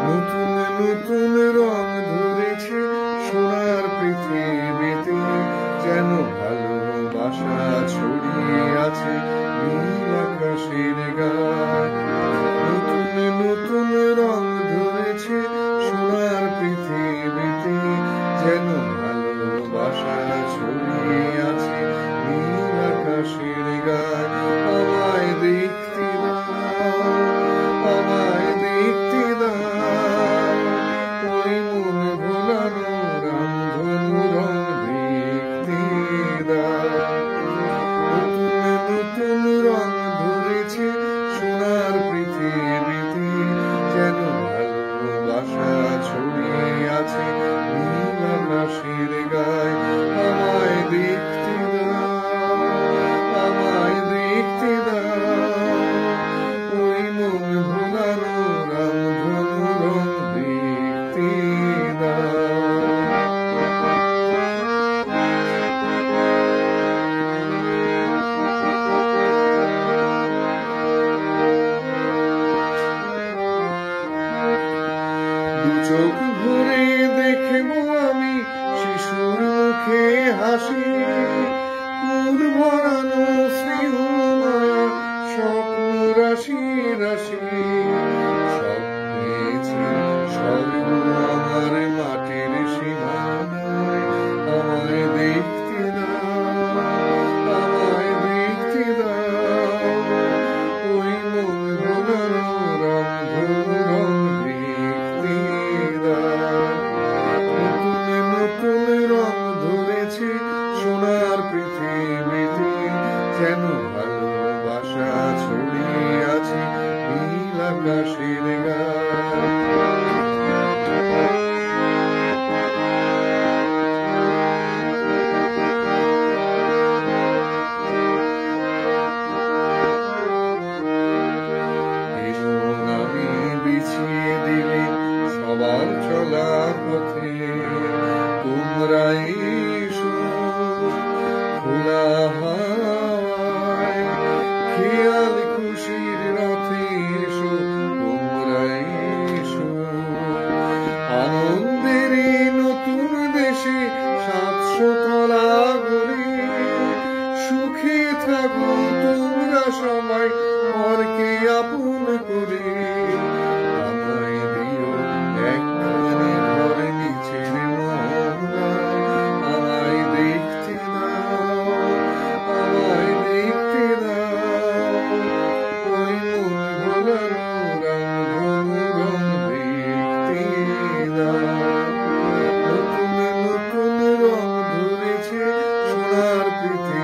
নতুন নতুন রং ধরেছে সোনার পৃথিবীতে, যেন ভালোবাসা ছড়িয়ে আছে নীল আকাশের গায়ে। নতুন নতুন রং ধরেছে সোনার পৃথিবীতে, যেন ভালোবাসা ছড়িয়ে আছে নীল আকাশের গায়ে। আমায় দেখতে দাও, আমায় দেখতে দাও, ওই মন ভোলানো রামধনু রং দেখতে দাও। নতুন নতুন রং ধরেছে সোনার পৃথিবীতে, যেন ভালোবাসা ছড়িয়ে আছে নীল আকাশের গায়ে। আমায় দেখতে দাও, আমায় দেখতে দাও, ওই মন ভোলানো রামধনু রং দেখতে দাও। দু চোখ ভরে দেখবো আমি শিশুর মুখে হাসি, কুল ভরানো স্নেহ মায়া স্বপ্ন রাশি রাশি। স্বপ্নেছি স্বর্গ আমার মাটির সীমানায়। আমায় দেখতে দাও, আমায় দেখতে দাও, ওই মন ভোলানো রামধনু রং দেখতে দাও। নতুন নতুন রং ধরেছে সোনার পৃথিবীতে, যেন ভালোবাসা ছড়িয়ে আছে নীল আকাশের গায়ে। আমি বিছিয়ে দিলে সবার চলা পথে, তোমরা এসো খোলা হাওয়ায়, খেয়াল খুশির রথে এসো তোমরা এসো। আনন্দের নতুন দেশে 700 তলা গড়ে, সুখে থাকো তোমরা সবাই পরকে আপন করে। আমায় দিও একখানি ঘর নিচের মহলায়। আমায় দেখতে দাও, আমায় দেখতে দাও, ওই মন ভোলানো রামধনু রং দেখতে দাও। নতুন নতুন রং ধরেছে সোনার পৃথিবীতে,